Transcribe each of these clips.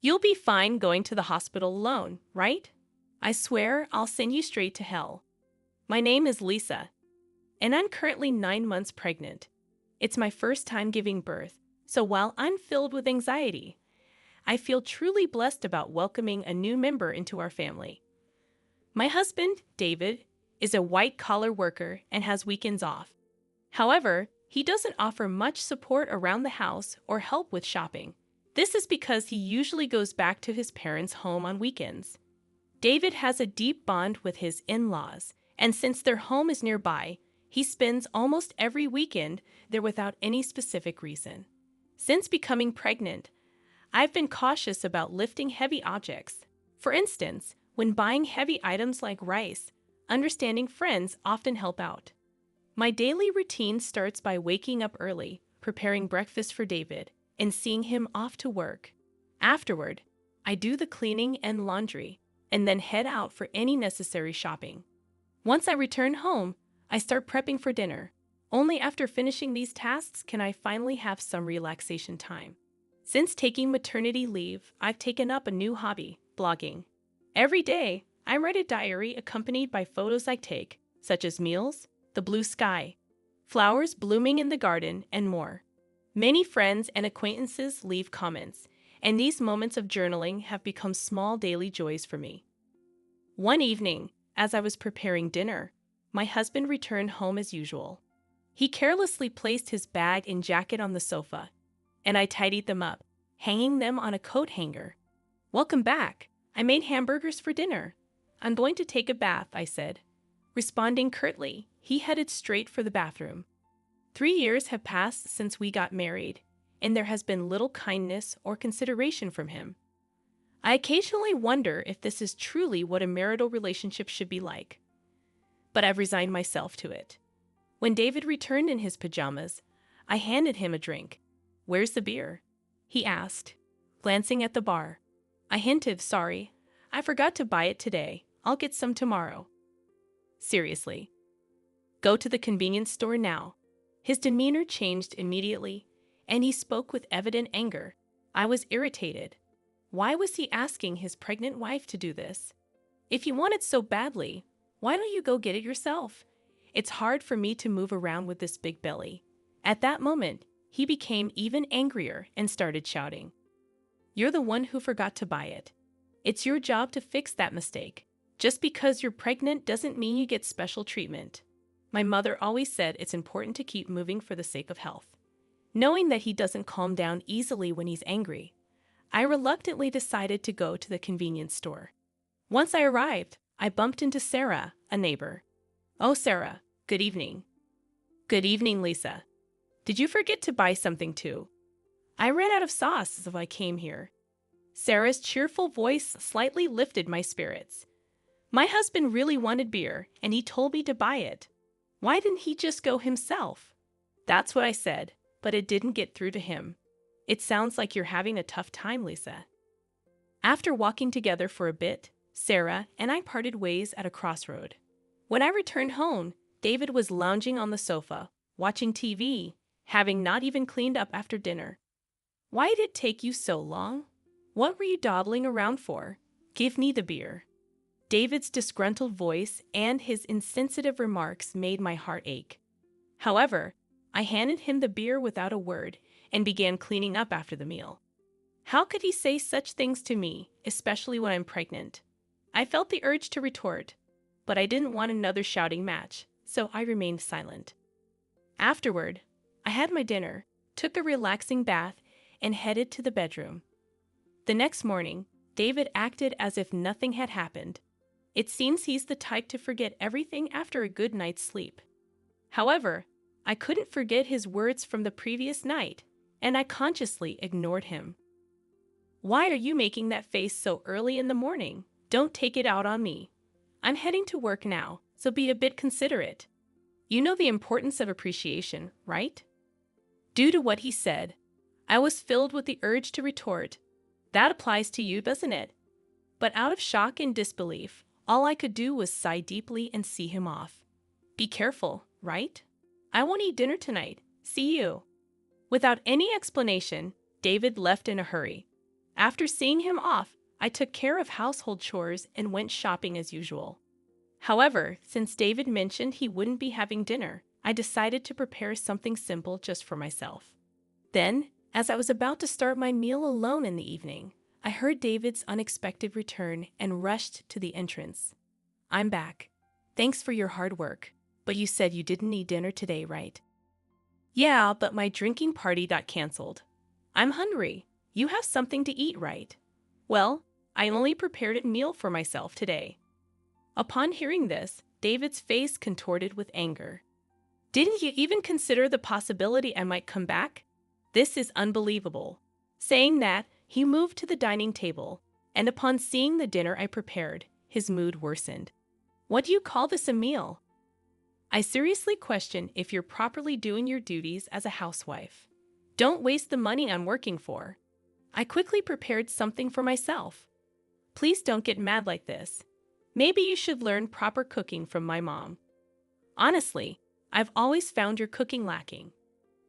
You'll be fine going to the hospital alone, right? I swear I'll send you straight to hell. My name is Lisa, and I'm currently 9 months pregnant. It's my first time giving birth, so while I'm filled with anxiety, I feel truly blessed about welcoming a new member into our family. My husband, David, is a white-collar worker and has weekends off. However, he doesn't offer much support around the house or help with shopping. This is because he usually goes back to his parents' home on weekends. David has a deep bond with his in-laws, and since their home is nearby, he spends almost every weekend there without any specific reason. Since becoming pregnant, I've been cautious about lifting heavy objects. For instance, when buying heavy items like rice, understanding friends often help out. My daily routine starts by waking up early, preparing breakfast for David, and seeing him off to work. Afterward, I do the cleaning and laundry, and then head out for any necessary shopping. Once I return home, I start prepping for dinner. Only after finishing these tasks can I finally have some relaxation time. Since taking maternity leave, I've taken up a new hobby, blogging. Every day, I write a diary accompanied by photos I take, such as meals, the blue sky, flowers blooming in the garden, and more. Many friends and acquaintances leave comments, and these moments of journaling have become small daily joys for me. One evening, as I was preparing dinner, my husband returned home as usual. He carelessly placed his bag and jacket on the sofa, and I tidied them up, hanging them on a coat hanger. "Welcome back. I made hamburgers for dinner. I'm going to take a bath," I said. Responding curtly, he headed straight for the bathroom. 3 years have passed since we got married, and there has been little kindness or consideration from him. I occasionally wonder if this is truly what a marital relationship should be like. But I've resigned myself to it. When David returned in his pajamas, I handed him a drink. "Where's the beer?" he asked, glancing at the bar. I hinted, "Sorry, I forgot to buy it today. I'll get some tomorrow." "Seriously? Go to the convenience store now." His demeanor changed immediately, and he spoke with evident anger. I was irritated. Why was he asking his pregnant wife to do this? If you want it so badly, why don't you go get it yourself? It's hard for me to move around with this big belly. At that moment, he became even angrier and started shouting. "You're the one who forgot to buy it. It's your job to fix that mistake. Just because you're pregnant doesn't mean you get special treatment." My mother always said it's important to keep moving for the sake of health. Knowing that he doesn't calm down easily when he's angry, I reluctantly decided to go to the convenience store. Once I arrived, I bumped into Sarah, a neighbor. "Oh, Sarah, good evening." "Good evening, Lisa. Did you forget to buy something too?" "I ran out of sauce as I came here." Sarah's cheerful voice slightly lifted my spirits. "My husband really wanted beer, and he told me to buy it. Why didn't he just go himself?" "That's what I said, but it didn't get through to him." "It sounds like you're having a tough time, Lisa." After walking together for a bit, Sarah and I parted ways at a crossroad. When I returned home, David was lounging on the sofa, watching TV, having not even cleaned up after dinner. "Why did it take you so long? What were you dawdling around for? Give me the beer." David's disgruntled voice and his insensitive remarks made my heart ache. However, I handed him the beer without a word and began cleaning up after the meal. How could he say such things to me, especially when I'm pregnant? I felt the urge to retort, but I didn't want another shouting match, so I remained silent. Afterward, I had my dinner, took a relaxing bath, and headed to the bedroom. The next morning, David acted as if nothing had happened. It seems he's the type to forget everything after a good night's sleep. However, I couldn't forget his words from the previous night, and I consciously ignored him. "Why are you making that face so early in the morning? Don't take it out on me. I'm heading to work now, so be a bit considerate. You know the importance of appreciation, right?" Due to what he said, I was filled with the urge to retort, "That applies to you, doesn't it?" But out of shock and disbelief, all I could do was sigh deeply and see him off. "Be careful, right? I won't eat dinner tonight. See you." Without any explanation, David left in a hurry. After seeing him off, I took care of household chores and went shopping as usual. However, since David mentioned he wouldn't be having dinner, I decided to prepare something simple just for myself. Then, as I was about to start my meal alone in the evening, I heard David's unexpected return and rushed to the entrance. "I'm back. Thanks for your hard work, but you said you didn't need dinner today, right?" "Yeah, but my drinking party got canceled. I'm hungry. You have something to eat, right?" "Well, I only prepared a meal for myself today." Upon hearing this, David's face contorted with anger. "Didn't you even consider the possibility I might come back? This is unbelievable." Saying that, he moved to the dining table, and upon seeing the dinner I prepared, his mood worsened. "What do you call this a meal?" I seriously question if you're properly doing your duties as a housewife. Don't waste the money I'm working for. I quickly prepared something for myself. Please don't get mad like this. Maybe you should learn proper cooking from my mom. Honestly, I've always found your cooking lacking.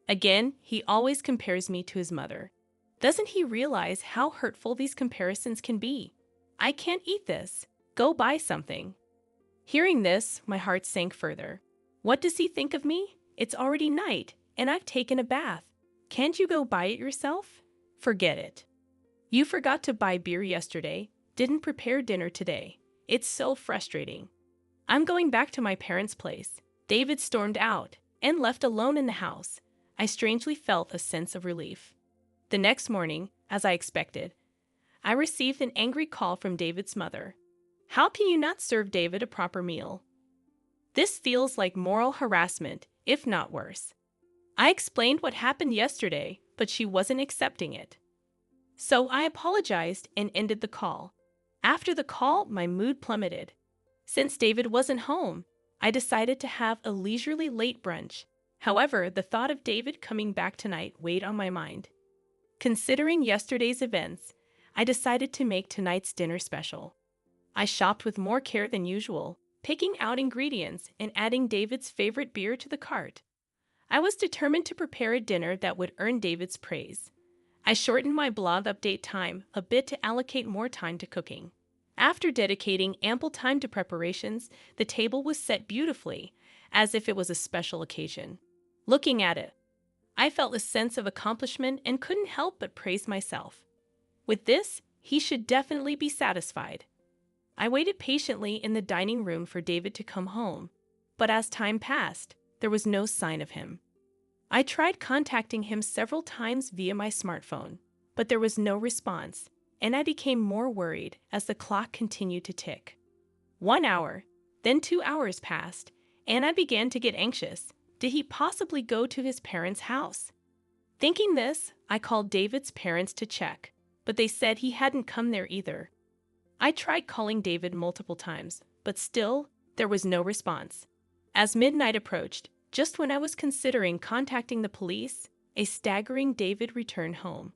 Again, he always compares me to his mother. Doesn't he realize how hurtful these comparisons can be? I can't eat this. Go buy something. Hearing this, my heart sank further. What does he think of me? It's already night, and I've taken a bath. Can't you go buy it yourself? Forget it. You forgot to buy beer yesterday, didn't prepare dinner today. It's so frustrating. I'm going back to my parents' place. David stormed out, and left alone in the house. I strangely felt a sense of relief. The next morning, as I expected, I received an angry call from David's mother. "How can you not serve David a proper meal?" This feels like moral harassment, if not worse. I explained what happened yesterday, but she wasn't accepting it. So I apologized and ended the call. After the call, my mood plummeted. Since David wasn't home, I decided to have a leisurely late brunch. However, the thought of David coming back tonight weighed on my mind. Considering yesterday's events, I decided to make tonight's dinner special. I shopped with more care than usual, picking out ingredients and adding David's favorite beer to the cart. I was determined to prepare a dinner that would earn David's praise. I shortened my blog update time a bit to allocate more time to cooking. After dedicating ample time to preparations, the table was set beautifully, as if it was a special occasion. Looking at it, I felt a sense of accomplishment and couldn't help but praise myself. With this, he should definitely be satisfied. I waited patiently in the dining room for David to come home, but as time passed, there was no sign of him. I tried contacting him several times via my smartphone, but there was no response, and I became more worried as the clock continued to tick. 1 hour, then 2 hours passed, and I began to get anxious. Did he possibly go to his parents' house? Thinking this, I called David's parents to check, but they said he hadn't come there either. I tried calling David multiple times, but still, there was no response. As midnight approached, just when I was considering contacting the police, a staggering David returned home.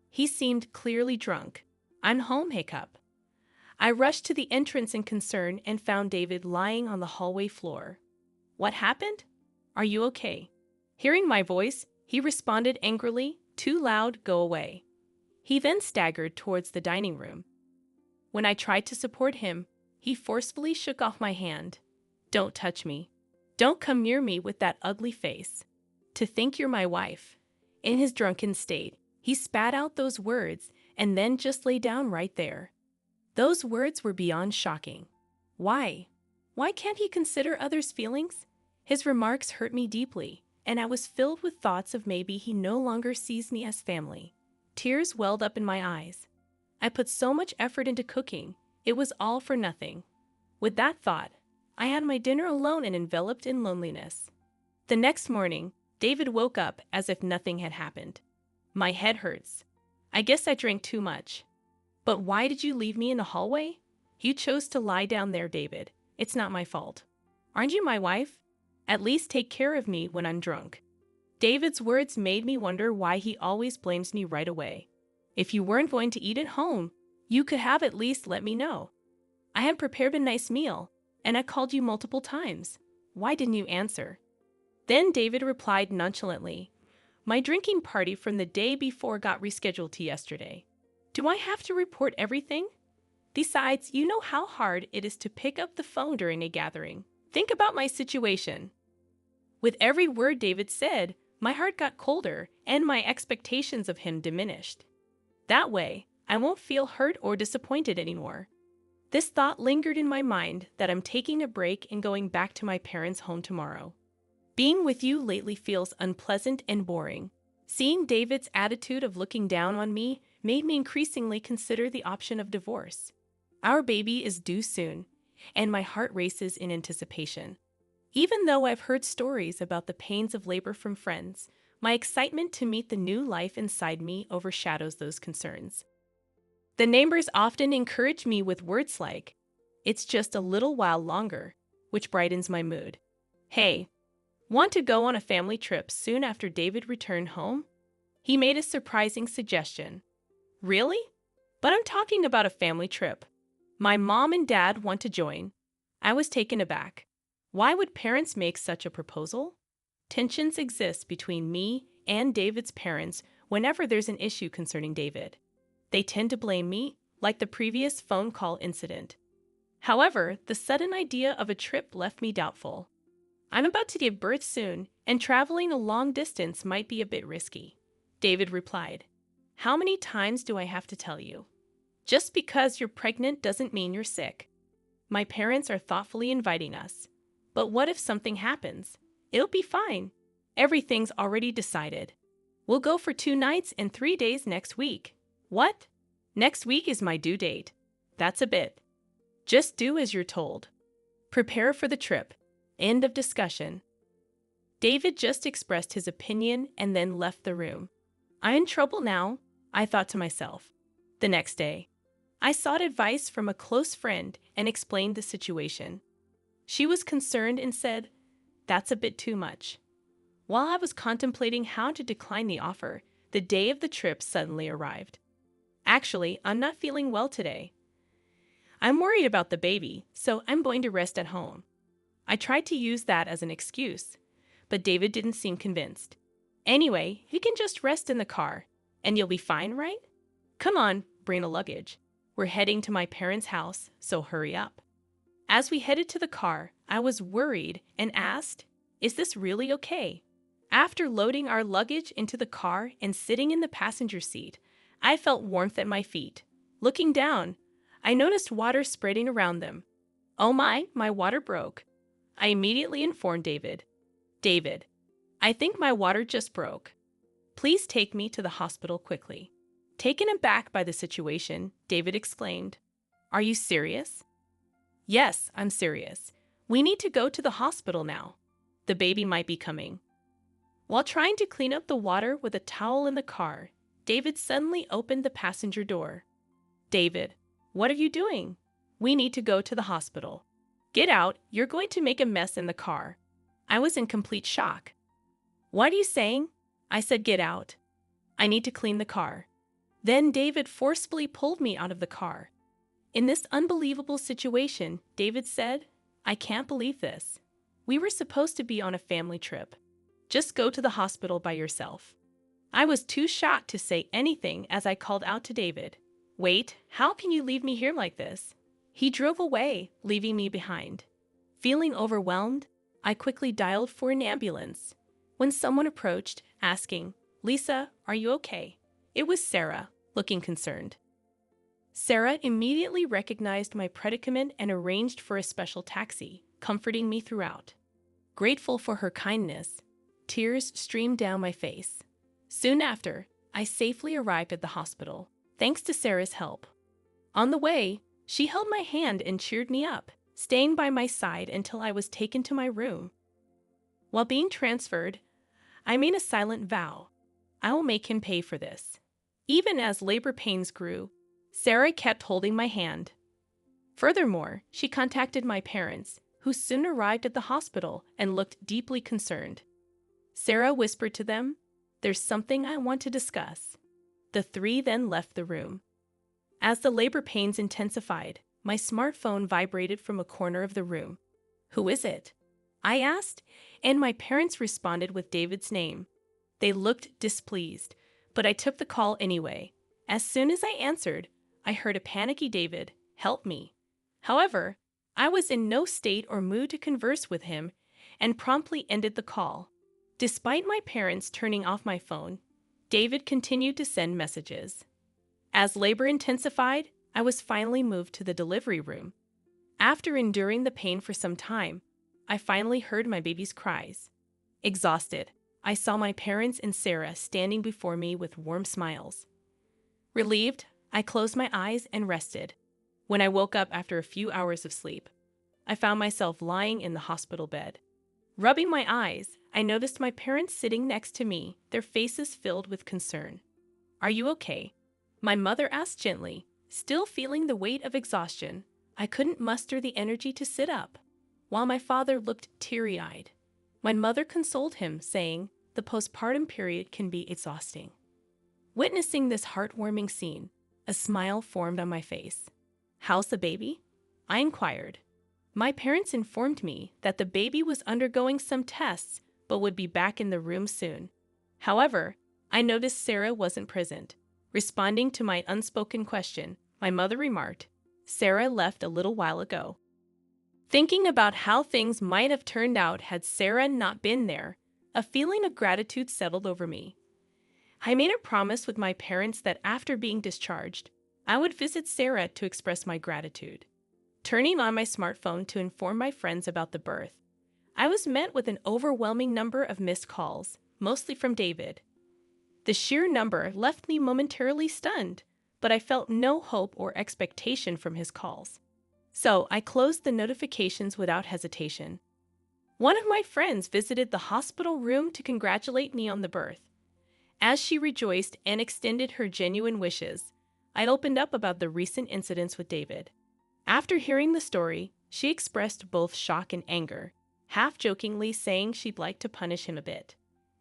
He seemed clearly drunk. "I'm home, hiccup." I rushed to the entrance in concern and found David lying on the hallway floor. "What happened? Are you okay?" Hearing my voice, he responded angrily, "Too loud, go away." He then staggered towards the dining room. When I tried to support him, he forcefully shook off my hand. "Don't touch me. Don't come near me with that ugly face. To think you're my wife." In his drunken state, he spat out those words and then just lay down right there. Those words were beyond shocking. Why? Why can't he consider others' feelings? His remarks hurt me deeply, and I was filled with thoughts of maybe he no longer sees me as family. Tears welled up in my eyes. I put so much effort into cooking, it was all for nothing. With that thought, I had my dinner alone and enveloped in loneliness. The next morning, David woke up as if nothing had happened. "My head hurts. I guess I drank too much." "But why did you leave me in the hallway?" "You chose to lie down there, David. It's not my fault." "Aren't you my wife? At least take care of me when I'm drunk." David's words made me wonder why he always blames me right away. If you weren't going to eat at home, you could have at least let me know. I had prepared a nice meal, and I called you multiple times. Why didn't you answer? Then David replied nonchalantly, "My drinking party from the day before got rescheduled to yesterday." Do I have to report everything? Besides, you know how hard it is to pick up the phone during a gathering. Think about my situation. With every word David said, my heart got colder and my expectations of him diminished. That way, I won't feel hurt or disappointed anymore. This thought lingered in my mind that I'm taking a break and going back to my parents' home tomorrow. Being with you lately feels unpleasant and boring. Seeing David's attitude of looking down on me made me increasingly consider the option of divorce. Our baby is due soon, and my heart races in anticipation. Even though I've heard stories about the pains of labor from friends, my excitement to meet the new life inside me overshadows those concerns. The neighbors often encourage me with words like, "It's just a little while longer," which brightens my mood. "Hey, want to go on a family trip soon after David returned home?" He made a surprising suggestion. Really? But I'm talking about a family trip. My mom and dad want to join. I was taken aback. Why would parents make such a proposal? Tensions exist between me and David's parents whenever there's an issue concerning David. They tend to blame me, like the previous phone call incident. However, the sudden idea of a trip left me doubtful. I'm about to give birth soon, and traveling a long distance might be a bit risky. David replied, "How many times do I have to tell you? Just because you're pregnant doesn't mean you're sick. My parents are thoughtfully inviting us. But what if something happens? It'll be fine. Everything's already decided. We'll go for 2 nights and 3 days next week." What? Next week is my due date. That's a bit. Just do as you're told. Prepare for the trip. End of discussion. David just expressed his opinion and then left the room. I'm in trouble now, I thought to myself. The next day, I sought advice from a close friend and explained the situation. She was concerned and said, "That's a bit too much." While I was contemplating how to decline the offer, the day of the trip suddenly arrived. Actually, I'm not feeling well today. I'm worried about the baby, so I'm going to rest at home. I tried to use that as an excuse, but David didn't seem convinced. Anyway, you can just rest in the car, and you'll be fine, right? Come on, bring the luggage. We're heading to my parents' house, so hurry up. As we headed to the car, I was worried and asked, "Is this really okay?" After loading our luggage into the car and sitting in the passenger seat, I felt warmth at my feet. Looking down, I noticed water spreading around them. Oh my water broke. I immediately informed David. "David, I think my water just broke. Please take me to the hospital quickly." Taken aback by the situation, David exclaimed, "Are you serious?" "Yes, I'm serious. We need to go to the hospital now. The baby might be coming." While trying to clean up the water with a towel in the car, David suddenly opened the passenger door. "David, what are you doing? We need to go to the hospital. Get out, you're going to make a mess in the car." I was in complete shock. "What are you saying?" I said, "Get out. I need to clean the car." Then David forcefully pulled me out of the car. In this unbelievable situation, David said, "I can't believe this. We were supposed to be on a family trip. Just go to the hospital by yourself." I was too shocked to say anything as I called out to David, "Wait, how can you leave me here like this?" He drove away, leaving me behind. Feeling overwhelmed, I quickly dialed for an ambulance. When someone approached, asking, "Lisa, are you okay?" It was Sarah, looking concerned. Sarah immediately recognized my predicament and arranged for a special taxi, comforting me throughout. Grateful for her kindness, tears streamed down my face. Soon after, I safely arrived at the hospital, thanks to Sarah's help. On the way, she held my hand and cheered me up, staying by my side until I was taken to my room. While being transferred, I made a silent vow. I will make him pay for this. Even as labor pains grew, Sarah kept holding my hand. Furthermore, she contacted my parents, who soon arrived at the hospital and looked deeply concerned. Sarah whispered to them, "There's something I want to discuss." The 3 then left the room. As the labor pains intensified, my smartphone vibrated from a corner of the room. "Who is it?" I asked, and my parents responded with David's name. They looked displeased, but I took the call anyway. As soon as I answered, I heard a panicky David, "Help me." However, I was in no state or mood to converse with him and promptly ended the call. Despite my parents turning off my phone, David continued to send messages. As labor intensified, I was finally moved to the delivery room. After enduring the pain for some time, I finally heard my baby's cries. Exhausted, I saw my parents and Sarah standing before me with warm smiles. Relieved, I closed my eyes and rested. When I woke up after a few hours of sleep, I found myself lying in the hospital bed. Rubbing my eyes, I noticed my parents sitting next to me, their faces filled with concern. "Are you okay?" My mother asked gently, still feeling the weight of exhaustion. I couldn't muster the energy to sit up, while my father looked teary-eyed. My mother consoled him, saying, "The postpartum period can be exhausting." Witnessing this heartwarming scene, a smile formed on my face. "How's the baby?" I inquired. My parents informed me that the baby was undergoing some tests but would be back in the room soon. However, I noticed Sarah wasn't present. Responding to my unspoken question, my mother remarked, "Sarah left a little while ago." Thinking about how things might have turned out had Sarah not been there, a feeling of gratitude settled over me. I made a promise with my parents that after being discharged, I would visit Sarah to express my gratitude. Turning on my smartphone to inform my friends about the birth, I was met with an overwhelming number of missed calls, mostly from David. The sheer number left me momentarily stunned, but I felt no hope or expectation from his calls. So I closed the notifications without hesitation. One of my friends visited the hospital room to congratulate me on the birth. As she rejoiced and extended her genuine wishes, I opened up about the recent incidents with David. After hearing the story, she expressed both shock and anger, half-jokingly saying she'd like to punish him a bit.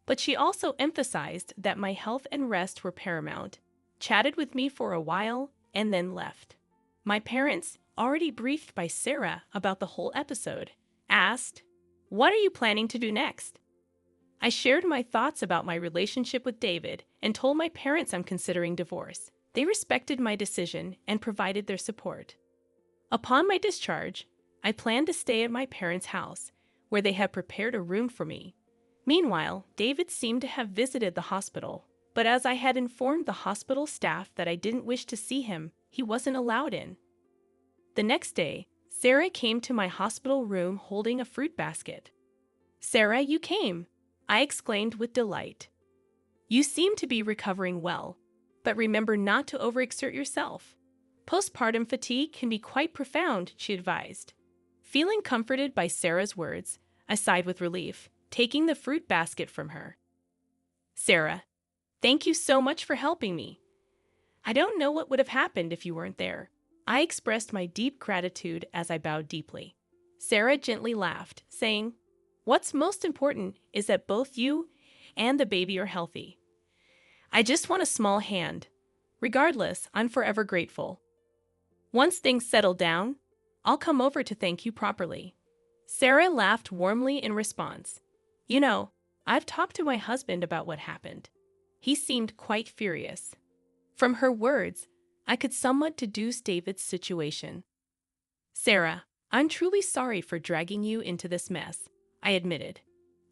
But she also emphasized that my health and rest were paramount, chatted with me for a while, and then left. My parents, already briefed by Sarah about the whole episode, asked, "What are you planning to do next?" I shared my thoughts about my relationship with David and told my parents I'm considering divorce. They respected my decision and provided their support. Upon my discharge, I planned to stay at my parents' house, where they had prepared a room for me. Meanwhile, David seemed to have visited the hospital, but as I had informed the hospital staff that I didn't wish to see him, he wasn't allowed in. The next day, Sarah came to my hospital room holding a fruit basket. "Sarah, you came!" I exclaimed with delight. "You seem to be recovering well, but remember not to overexert yourself. Postpartum fatigue can be quite profound," she advised. Feeling comforted by Sarah's words, I sighed with relief, taking the fruit basket from her. "Sarah, thank you so much for helping me. I don't know what would have happened if you weren't there." I expressed my deep gratitude as I bowed deeply. Sarah gently laughed, saying, "What's most important is that both you and the baby are healthy. I just want a small hand. Regardless, I'm forever grateful. Once things settle down, I'll come over to thank you properly." Sarah laughed warmly in response. "You know, I've talked to my husband about what happened. He seemed quite furious." From her words, I could somewhat deduce David's situation. "Sarah, I'm truly sorry for dragging you into this mess," I admitted.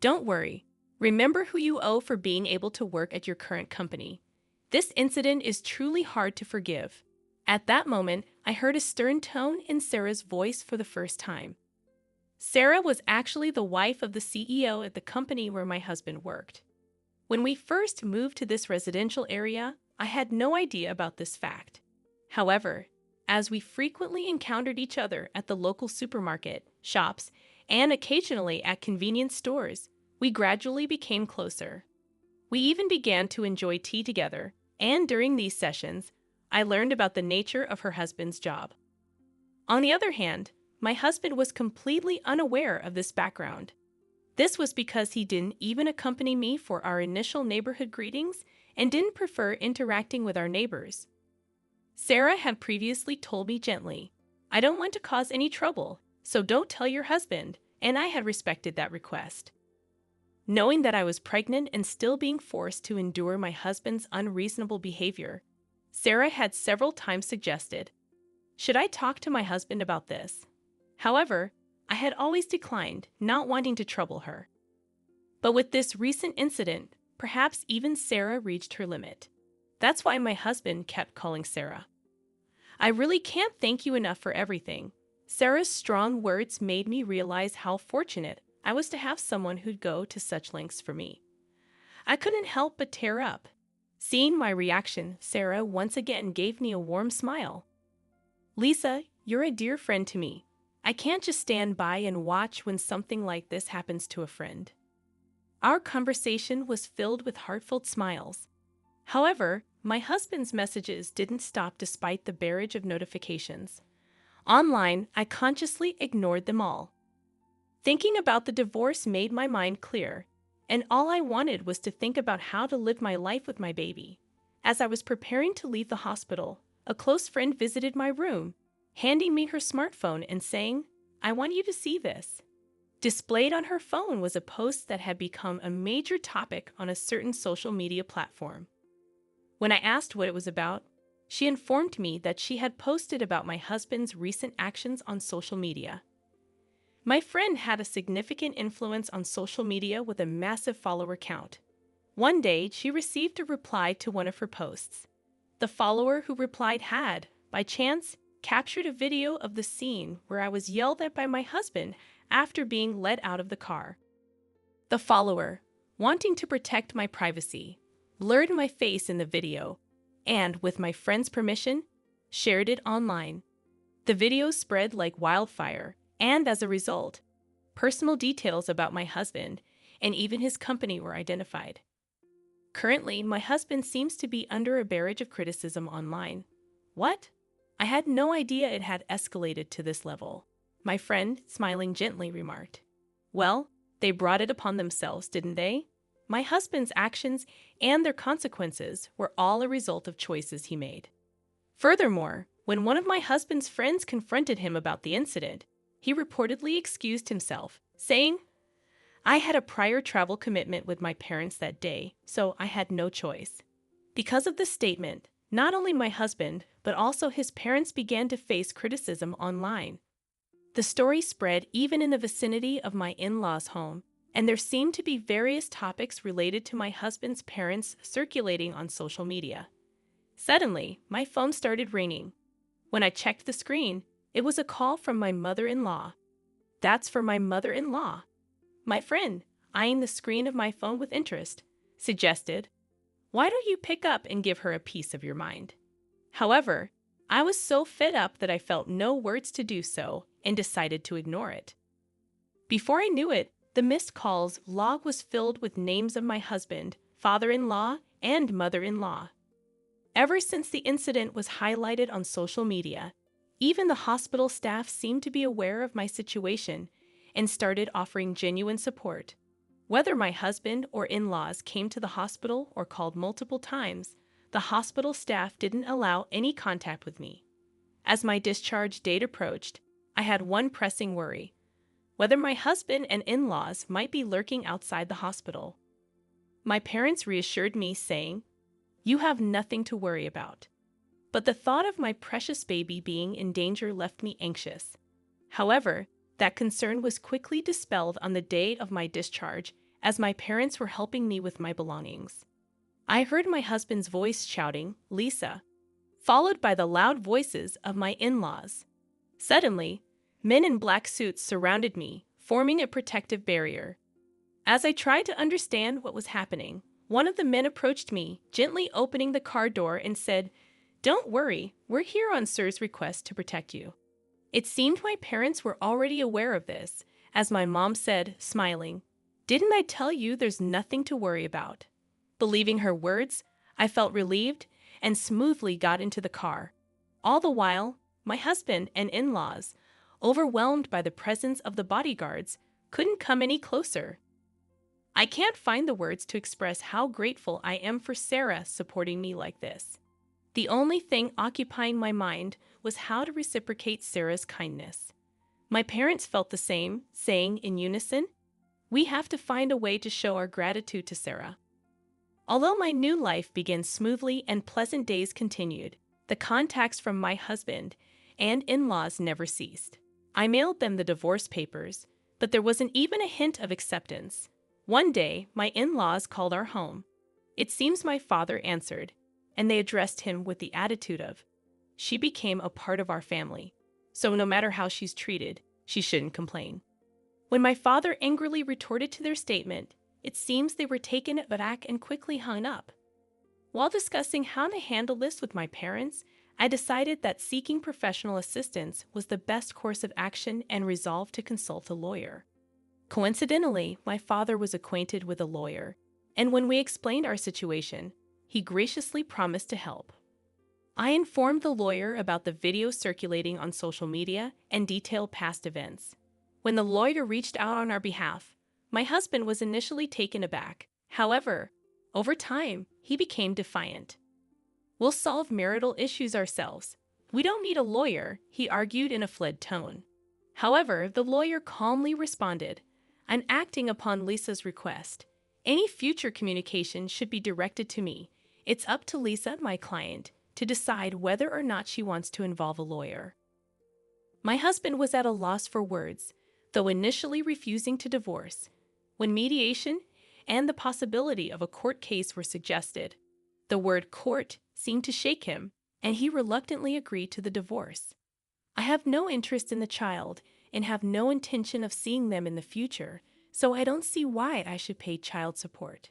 "Don't worry. Remember who you owe for being able to work at your current company. This incident is truly hard to forgive." At that moment, I heard a stern tone in Sarah's voice for the first time. Sarah was actually the wife of the CEO at the company where my husband worked. When we first moved to this residential area, I had no idea about this fact. However, as we frequently encountered each other at the local supermarket, shops, and occasionally at convenience stores, we gradually became closer. We even began to enjoy tea together, and during these sessions, I learned about the nature of her husband's job. On the other hand, my husband was completely unaware of this background. This was because he didn't even accompany me for our initial neighborhood greetings and didn't prefer interacting with our neighbors. Sarah had previously told me gently, "I don't want to cause any trouble, so don't tell your husband," and I had respected that request. Knowing that I was pregnant and still being forced to endure my husband's unreasonable behavior, Sarah had several times suggested, "Should I talk to my husband about this?" However, I had always declined, not wanting to trouble her. But with this recent incident, perhaps even Sarah reached her limit. That's why my husband kept calling Sarah. "I really can't thank you enough for everything." Sarah's strong words made me realize how fortunate I was to have someone who'd go to such lengths for me. I couldn't help but tear up. Seeing my reaction, Sarah once again gave me a warm smile. "Lisa, you're a dear friend to me. I can't just stand by and watch when something like this happens to a friend." Our conversation was filled with heartfelt smiles. However, my husband's messages didn't stop despite the barrage of notifications. Online, I consciously ignored them all. Thinking about the divorce made my mind clear, and all I wanted was to think about how to live my life with my baby. As I was preparing to leave the hospital, a close friend visited my room, handing me her smartphone and saying, "I want you to see this." Displayed on her phone was a post that had become a major topic on a certain social media platform. When I asked what it was about, she informed me that she had posted about my husband's recent actions on social media. My friend had a significant influence on social media with a massive follower count. One day, she received a reply to one of her posts. The follower who replied had, by chance, captured a video of the scene where I was yelled at by my husband after being led out of the car. The follower, wanting to protect my privacy, blurred my face in the video and, with my friend's permission, shared it online. The video spread like wildfire, and as a result, personal details about my husband and even his company were identified. Currently, my husband seems to be under a barrage of criticism online. What? I had no idea it had escalated to this level. My friend, smiling gently, remarked, "Well, they brought it upon themselves, didn't they? My husband's actions and their consequences were all a result of choices he made." Furthermore, when one of my husband's friends confronted him about the incident, he reportedly excused himself, saying, "I had a prior travel commitment with my parents that day, so I had no choice." Because of this statement, not only my husband, but also his parents began to face criticism online. The story spread even in the vicinity of my in-laws' home, and there seemed to be various topics related to my husband's parents circulating on social media. Suddenly, my phone started ringing. When I checked the screen, it was a call from my mother-in-law. "That's for my mother-in-law." My friend, eyeing the screen of my phone with interest, suggested, "Why don't you pick up and give her a piece of your mind?" However, I was so fed up that I felt no words to do so and decided to ignore it. Before I knew it, the missed calls log was filled with names of my husband, father-in-law, and mother-in-law. Ever since the incident was highlighted on social media, even the hospital staff seemed to be aware of my situation and started offering genuine support. Whether my husband or in-laws came to the hospital or called multiple times, the hospital staff didn't allow any contact with me. As my discharge date approached, I had one pressing worry: whether my husband and in-laws might be lurking outside the hospital. My parents reassured me, saying, "You have nothing to worry about." But the thought of my precious baby being in danger left me anxious. However, that concern was quickly dispelled on the day of my discharge, as my parents were helping me with my belongings. I heard my husband's voice shouting, "Lisa," followed by the loud voices of my in-laws. Suddenly, men in black suits surrounded me, forming a protective barrier. As I tried to understand what was happening, one of the men approached me, gently opening the car door and said, "Don't worry, we're here on Sir's request to protect you." It seemed my parents were already aware of this, as my mom said, smiling, "Didn't I tell you there's nothing to worry about?" Believing her words, I felt relieved and smoothly got into the car. All the while, my husband and in-laws, overwhelmed by the presence of the bodyguards, couldn't come any closer. I can't find the words to express how grateful I am for Sarah supporting me like this. The only thing occupying my mind was how to reciprocate Sarah's kindness. My parents felt the same, saying in unison, "We have to find a way to show our gratitude to Sarah." Although my new life began smoothly and pleasant days continued, the contacts from my husband and in-laws never ceased. I mailed them the divorce papers, but there wasn't even a hint of acceptance. One day, my in-laws called our home. It seems my father answered, and they addressed him with the attitude of, "She became a part of our family, so no matter how she's treated, she shouldn't complain." When my father angrily retorted to their statement, it seems they were taken aback and quickly hung up. While discussing how to handle this with my parents, I decided that seeking professional assistance was the best course of action and resolved to consult a lawyer. Coincidentally, my father was acquainted with a lawyer, and when we explained our situation, he graciously promised to help. I informed the lawyer about the video circulating on social media and detailed past events. When the lawyer reached out on our behalf, my husband was initially taken aback. However, over time, he became defiant. "We'll solve marital issues ourselves. We don't need a lawyer," he argued in a fled tone. However, the lawyer calmly responded, "I'm acting upon Lisa's request. Any future communication should be directed to me. It's up to Lisa, my client, to decide whether or not she wants to involve a lawyer." My husband was at a loss for words, though initially refusing to divorce. When mediation and the possibility of a court case were suggested, the word court seemed to shake him, and he reluctantly agreed to the divorce. I have no interest in the child and have no intention of seeing them in the future, so I don't see why I should pay child support.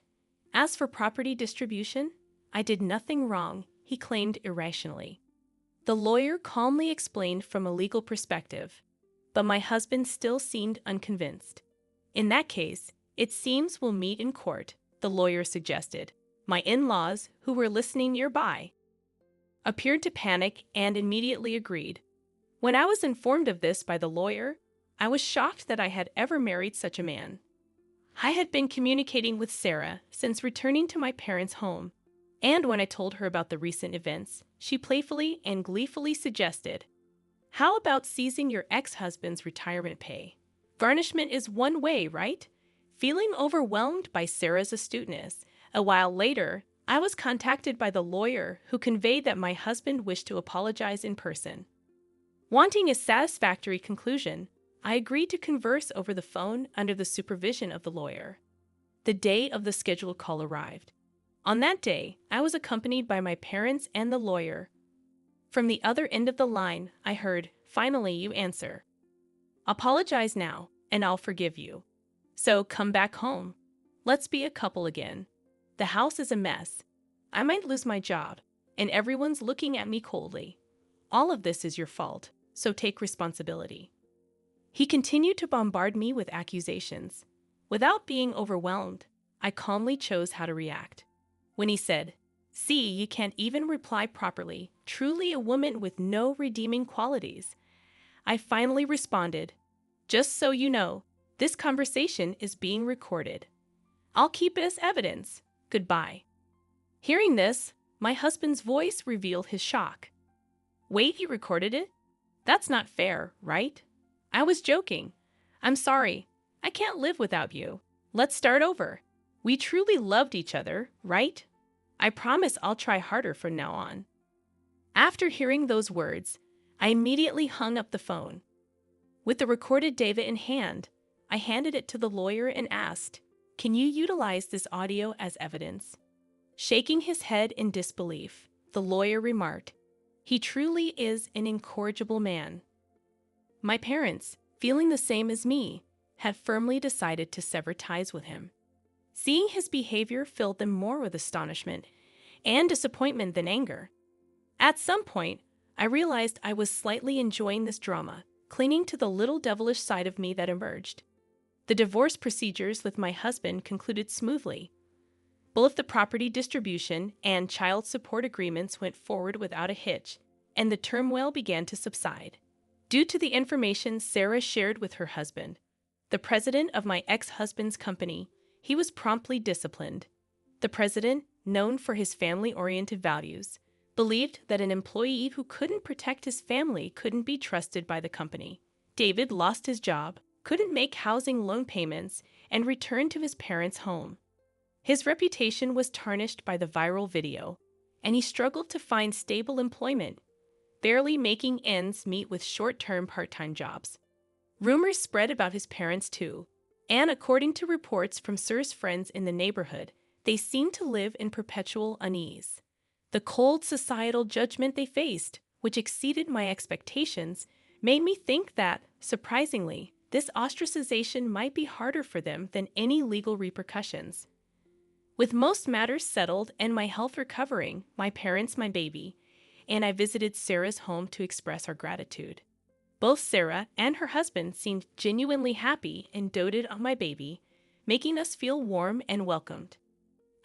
As for property distribution, I did nothing wrong, he claimed irrationally. The lawyer calmly explained from a legal perspective, but my husband still seemed unconvinced. "In that case, it seems we'll meet in court," the lawyer suggested. My in-laws, who were listening nearby, appeared to panic and immediately agreed. When I was informed of this by the lawyer, I was shocked that I had ever married such a man. I had been communicating with Sarah since returning to my parents' home, and when I told her about the recent events, she playfully and gleefully suggested, "How about seizing your ex-husband's retirement pay? Garnishment is one way, right?" Feeling overwhelmed by Sarah's astuteness, a while later, I was contacted by the lawyer who conveyed that my husband wished to apologize in person. Wanting a satisfactory conclusion, I agreed to converse over the phone under the supervision of the lawyer. The day of the scheduled call arrived. On that day, I was accompanied by my parents and the lawyer. From the other end of the line, I heard, "Finally, you answer. Apologize now, and I'll forgive you. So come back home. Let's be a couple again. The house is a mess. I might lose my job, and everyone's looking at me coldly. All of this is your fault, so take responsibility." He continued to bombard me with accusations. Without being overwhelmed, I calmly chose how to react. When he said, "See, you can't even reply properly, truly a woman with no redeeming qualities," I finally responded, "Just so you know, this conversation is being recorded. I'll keep it as evidence. Goodbye." Hearing this, my husband's voice revealed his shock. "Wait, you recorded it? That's not fair, right?" I was joking. "I'm sorry. I can't live without you. Let's start over. We truly loved each other, right? I promise I'll try harder from now on." After hearing those words, I immediately hung up the phone. With the recorded data in hand, I handed it to the lawyer and asked, "Can you utilize this audio as evidence?" Shaking his head in disbelief, the lawyer remarked, "He truly is an incorrigible man." My parents, feeling the same as me, had firmly decided to sever ties with him. Seeing his behavior filled them more with astonishment and disappointment than anger. At some point, I realized I was slightly enjoying this drama, clinging to the little devilish side of me that emerged. The divorce procedures with my husband concluded smoothly. Both the property distribution and child support agreements went forward without a hitch, and the turmoil began to subside. Due to the information Sarah shared with her husband, the president of my ex-husband's company, he was promptly disciplined. The president, known for his family-oriented values, believed that an employee who couldn't protect his family couldn't be trusted by the company. David lost his job, couldn't make housing loan payments, and returned to his parents' home. His reputation was tarnished by the viral video, and he struggled to find stable employment, barely making ends meet with short-term part-time jobs. Rumors spread about his parents too, and according to reports from Sir's friends in the neighborhood, they seemed to live in perpetual unease. The cold societal judgment they faced, which exceeded my expectations, made me think that, surprisingly, this ostracization might be harder for them than any legal repercussions. With most matters settled and my health recovering, my parents, my baby, and I visited Sarah's home to express our gratitude. Both Sarah and her husband seemed genuinely happy and doted on my baby, making us feel warm and welcomed.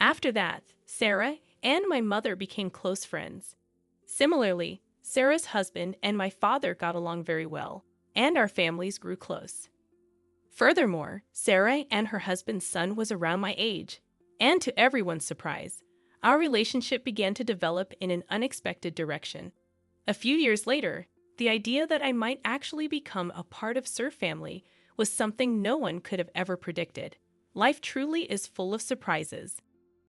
After that, Sarah and my mother became close friends. Similarly, Sarah's husband and my father got along very well, and our families grew close. Furthermore, Sarah and her husband's son was around my age, and to everyone's surprise, our relationship began to develop in an unexpected direction. A few years later, the idea that I might actually become a part of Sir family was something no one could have ever predicted. Life truly is full of surprises.